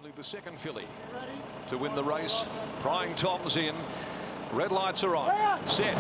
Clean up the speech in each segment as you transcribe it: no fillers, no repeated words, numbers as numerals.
Only the second filly to win the race. Prying Tom's in. Red lights are on. Set.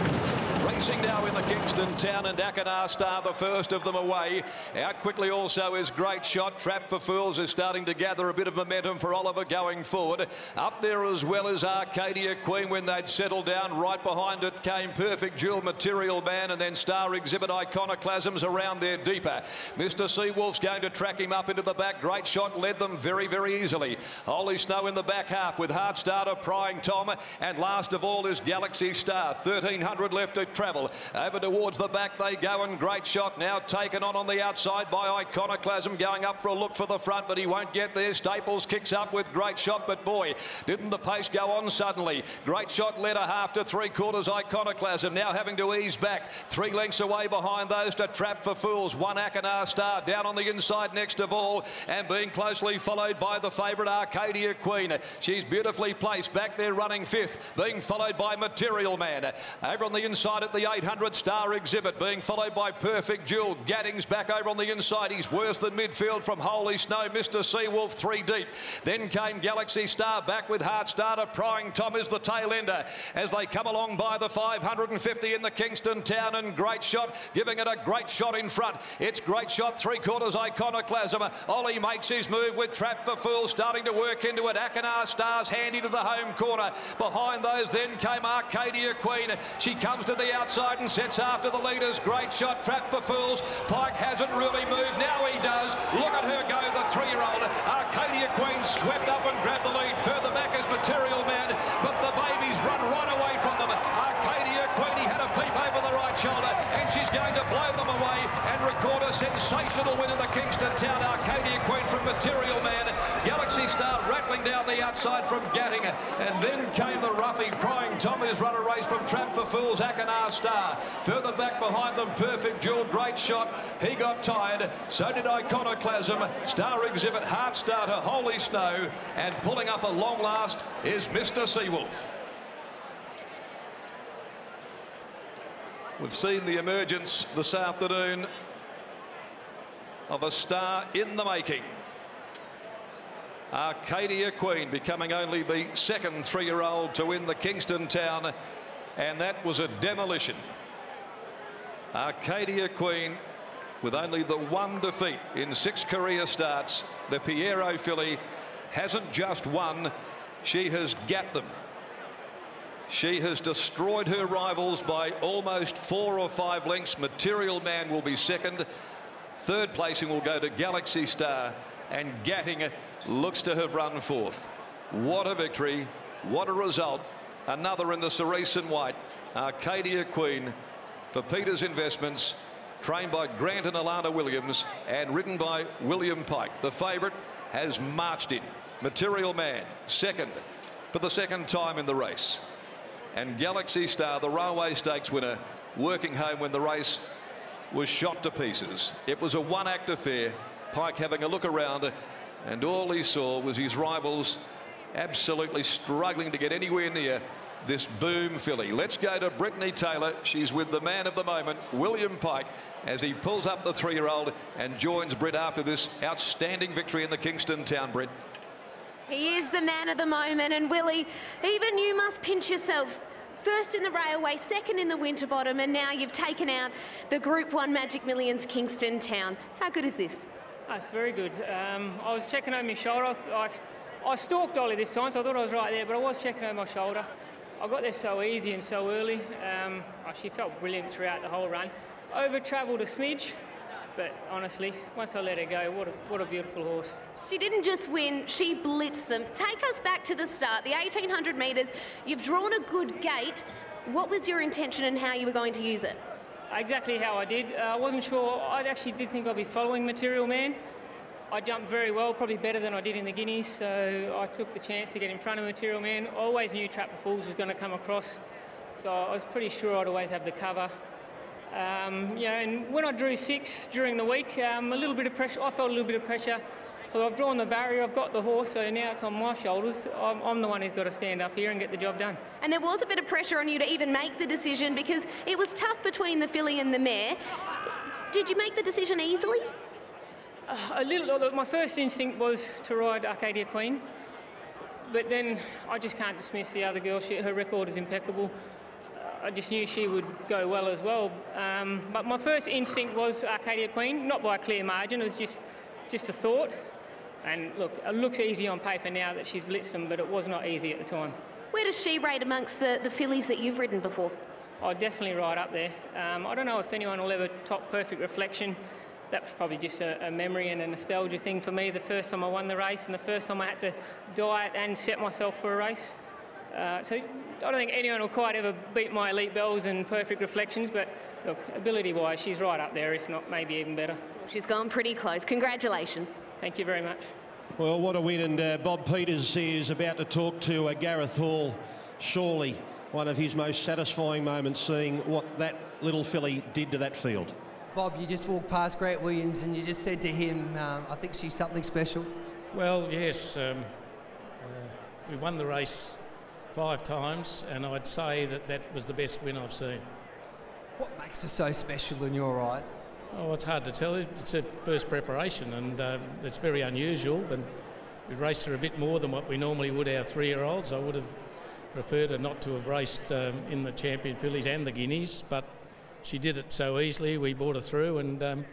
Racing now in the Kingston Town, and Akinar Star, the first of them away. Out quickly also is Great Shot. Trap for Fools is starting to gather a bit of momentum for Oliver going forward. Up there as well as Arcadia Queen when they'd settled down. Right behind it came Perfect Jewel, Material Man, and then Star Exhibit. Iconoclasms around there deeper. Mr. Seawolf's going to track him up into the back. Great Shot led them very, very easily. Holy Snow in the back half with Hard Starter, Prying Tom, and last of all is Galaxy Star. 1300 left to travel. Over towards the back they go, and Great Shot now taken on the outside by Iconoclasm, going up for a look for the front, but he won't get there. Staples kicks up with Great Shot, but boy, didn't the pace go on suddenly. Great Shot led a half to 3/4. Iconoclasm now having to ease back. 3 lengths away behind those to Trap for Fools. 1 Akinar Star down on the inside next of all, and being closely followed by the favourite Arcadia Queen. She's beautifully placed back there running 5th, being followed by Material Man. Over on the inside at the 800, Star Exhibit being followed by Perfect Jewel. Gadding's back over on the inside. He's worse than midfield from Holy Snow. Mr. Seawolf 3 deep. Then came Galaxy Star back with Heart Starter. Prying Tom is the tail ender as they come along by the 550 in the Kingston Town, and Great Shot giving it a great shot in front. It's Great Shot 3/4 Iconoclasm. Ollie makes his move with Trap for Fools starting to work into it. Akinar Star's handy to the home corner. Behind those then came Arcadia Queen. She comes to the outside and sets after the leaders. Great Shot, Trap for Fools. Pike hasn't really moved. Now he does. Look at her go, the 3-year-old. Arcadia Queen swept up and grabbed the lead. Further back is Material Man, but the babies run right away from them. Arcadia Queen, he had a peep over the right shoulder, and she's going to blow them away and record a sensational win in the Kingston Town. Arcadia Queen from Material Man. Galaxy Star rattling down the outside from Gadding, and then came the roughie. Prying Tom has run a race from Trap for Fools. Akinar Star. Further back behind them, Perfect Jewel. Great Shot. He got tired. So did Iconoclasm. Star Exhibit, Heart Starter, Holy Snow, and pulling up a long last is Mr. Seawolf. We've seen the emergence this afternoon of a star in the making. Arcadia Queen becoming only the second 3-year-old to win the Kingston Town, and that was a demolition. Arcadia Queen with only the 1 defeat in 6 career starts. The Piero filly hasn't just won, she has gapped them. She has destroyed her rivals by almost 4 or 5 lengths. Material Man will be second. Third placing will go to Galaxy Star, and Gatting looks to have run 4th. What a victory, what a result. Another in the cerise and white. Arcadia Queen for Peters Investments, trained by Grant and Alana Williams and ridden by William Pike. The favourite has marched in. Material Man second for the second time in the race, and Galaxy Star, the Railway Stakes winner, working home when the race was shot to pieces. It was a one-act affair. Pike having a look around, and all he saw was his rivals absolutely struggling to get anywhere near this boom filly. Let's go to Brittany Taylor. She's with the man of the moment, William Pike, as he pulls up the 3-year-old and joins Britt after this outstanding victory in the Kingston Town. Britt. He is the man of the moment, and Willie, even you must pinch yourself. First in the Railway, second in the Winterbottom, and now you've taken out the Group 1 Magic Millions Kingston Town. How good is this? That's very good. I was checking over my shoulder. I stalked Ollie this time, so I thought I was right there, but I was checking over my shoulder. I got there so easy and so early. She felt brilliant throughout the whole run. Over-travelled a smidge, but honestly, once I let her go, what a beautiful horse. She didn't just win, she blitzed them. Take us back to the start, the 1800 metres. You've drawn a good gate. What was your intention and how you were going to use it? Exactly how I did. I wasn't sure. I actually did think I'd be following Material Man. I jumped very well, probably better than I did in the Guineas, so I took the chance to get in front of Material Man. I always knew Trap for Fools was going to come across, so I was pretty sure I'd always have the cover. Yeah, and when I drew 6 during the week, a little bit of pressure. I felt a little bit of pressure. Well, I've drawn the barrier, I've got the horse, so now it's on my shoulders. I'm the one who's got to stand up here and get the job done. And there was a bit of pressure on you to even make the decision because it was tough between the filly and the mare. Did you make the decision easily? My first instinct was to ride Arcadia Queen, but then I just can't dismiss the other girl. Her record is impeccable. I just knew she would go well as well. But my first instinct was Arcadia Queen, not by a clear margin. It was just a thought. And look, it looks easy on paper now that she's blitzed them, but it was not easy at the time. Where does she rate amongst the fillies that you've ridden before? Oh, definitely right up there. I don't know if anyone will ever top Perfect Reflection. That was probably just a memory and a nostalgia thing for me. The first time I won the race and the first time I had to diet and set myself for a race. So I don't think anyone will quite ever beat my Elite Bells and Perfect Reflections, but look, ability-wise, she's right up there, if not maybe even better. She's gone pretty close. Congratulations. Thank you very much. Well, what a win, and Bob Peters is about to talk to Gareth Hall. Surely one of his most satisfying moments, seeing what that little filly did to that field. Bob, you just walked past Grant Williams and you just said to him, I think she's something special. Well, yes. We won the race 5 times, and I'd say that was the best win I've seen. What makes her so special in your eyes? Oh, it's hard to tell. It's a first preparation, and it's very unusual. And we raced her a bit more than what we normally would our 3-year-olds. I would have preferred her not to have raced in the Champion Fillies and the Guineas, but she did it so easily. We brought her through, and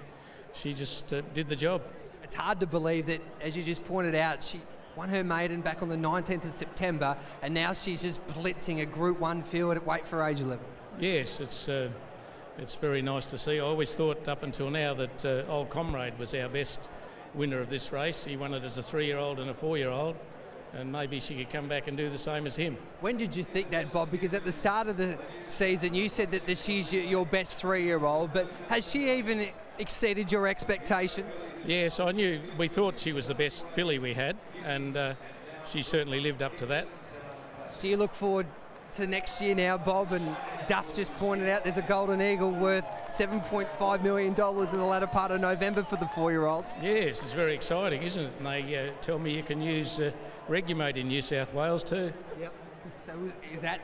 she just did the job. It's hard to believe that, as you just pointed out, she won her maiden back on the 19th of September, and now she's just blitzing a Group 1 field at weight for age 11. Yes, it's very nice to see. I always thought up until now that Old Comrade was our best winner of this race. He won it as a 3-year-old and a 4-year-old, and maybe she could come back and do the same as him. When did you think that, Bob? Because at the start of the season you said that she's your best 3-year-old, but has she even exceeded your expectations? Yes, we thought she was the best filly we had, and she certainly lived up to that. Do you look forward to next year now, Bob? And Duff just pointed out there's a Golden Eagle worth $7.5 million in the latter part of November for the 4-year-olds. Yes, it's very exciting, isn't it? And they tell me you can use Regumate in New South Wales too. Yep. So is that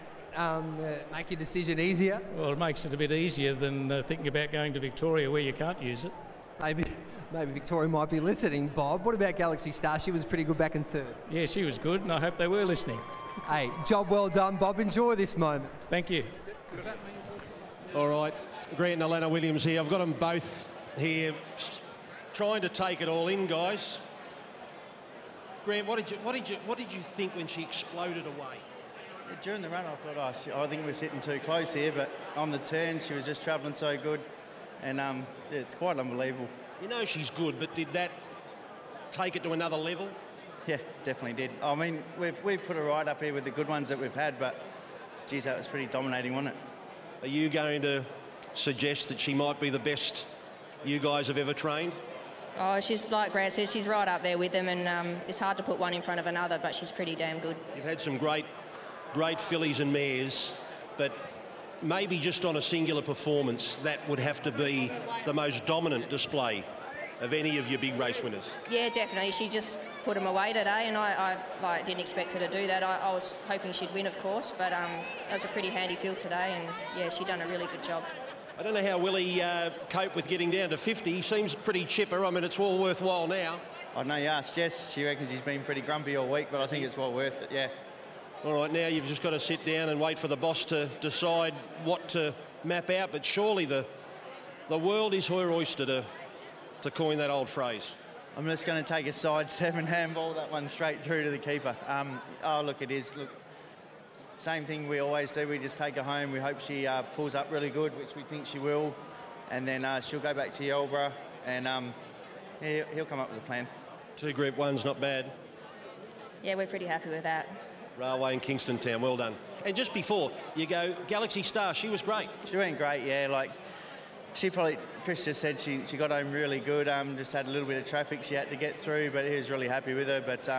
make your decision easier? Well, it makes it a bit easier than thinking about going to Victoria where you can't use it. Maybe Victoria might be listening, Bob. What about Galaxy Star? She was pretty good back in 3rd. Yeah, she was good, and I hope they were listening. Hey, job well done, Bob. Enjoy this moment. Thank you. All right, Grant and Alana Williams here. I've got them both here trying to take it all in, guys. Grant, what did you think when she exploded away? Yeah, during the run, I thought, I think we're sitting too close here, but on the turn, she was just travelling so good, and yeah, it's quite unbelievable. You know she's good, but did that take it to another level? Yeah, definitely did. I mean, we've put her right up here with the good ones that we've had, but geez, that was pretty dominating, wasn't it? Are you going to suggest that she might be the best you guys have ever trained? Oh, she's, like Grant says, she's right up there with them, and it's hard to put one in front of another, but she's pretty damn good. You've had some great fillies and mares, but maybe just on a singular performance, that would have to be the most dominant display of any of your big race winners. Yeah, definitely. She just put them away today, and I didn't expect her to do that. I was hoping she'd win, of course, but that was a pretty handy field today, and yeah, she done a really good job. I don't know how Willie coped with getting down to 50. He seems pretty chipper. I mean, it's all worthwhile now. I know you asked Jess. She reckons he's been pretty grumpy all week, but I think it's well worth it, yeah. All right, now you've just got to sit down and wait for the boss to decide what to map out, but surely the world is her oyster, to coin that old phrase. I'm just going to take a side 7 handball, that one straight through to the keeper. Oh, look, it is. Look, same thing we always do. We just take her home. We hope she pulls up really good, which we think she will, and then she'll go back to Yelborough, and he'll come up with a plan. 2 Group 1's not bad. Yeah, we're pretty happy with that. Railway in Kingston Town, well done. And just before you go, Galaxy Star, she was great. She went great, yeah. Like, Chris just said she got home really good. Just had a little bit of traffic she had to get through, but he was really happy with her. But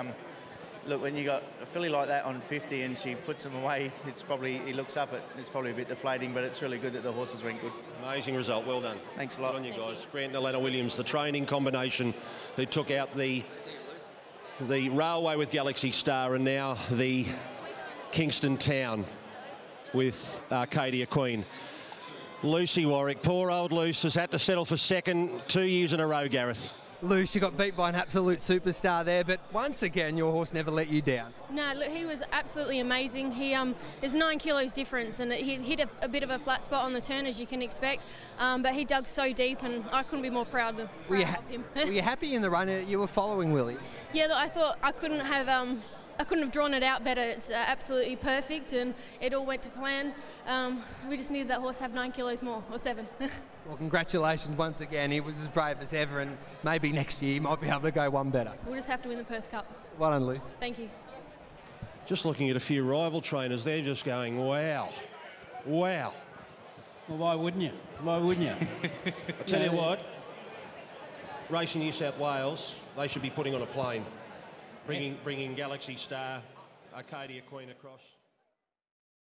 look, when you got a filly like that on 50 and she puts them away, it's probably a bit deflating, but it's really good that the horses went good. Amazing result, well done. Thanks a lot. Good on you guys. Grant and Alana Williams, the training combination who took out the Railway with Galaxy Star, and now the Kingston Town with Arcadia Queen. Lucy Warwick, poor old Luce, has had to settle for second 2 years in a row, Gareth. Luce, you got beat by an absolute superstar there, but once again, your horse never let you down. No, look, he was absolutely amazing. There's 9 kilos difference, and he hit a bit of a flat spot on the turn, as you can expect, but he dug so deep, and I couldn't be more proud of him. Were you happy in the run you were following, Willie? Yeah, look, I thought I couldn't have drawn it out better. It's absolutely perfect, and it all went to plan. We just needed that horse to have 9 kilos more, or 7. Well, congratulations once again. He was as brave as ever, and maybe next year he might be able to go one better. We'll just have to win the Perth Cup. Well done, Luce. Thank you. Just looking at a few rival trainers, they're just going, wow, wow. Well, why wouldn't you? Why wouldn't you? I tell you what, Racing New South Wales, they should be putting on a plane, bringing Galaxy Star, Arcadia Queen across.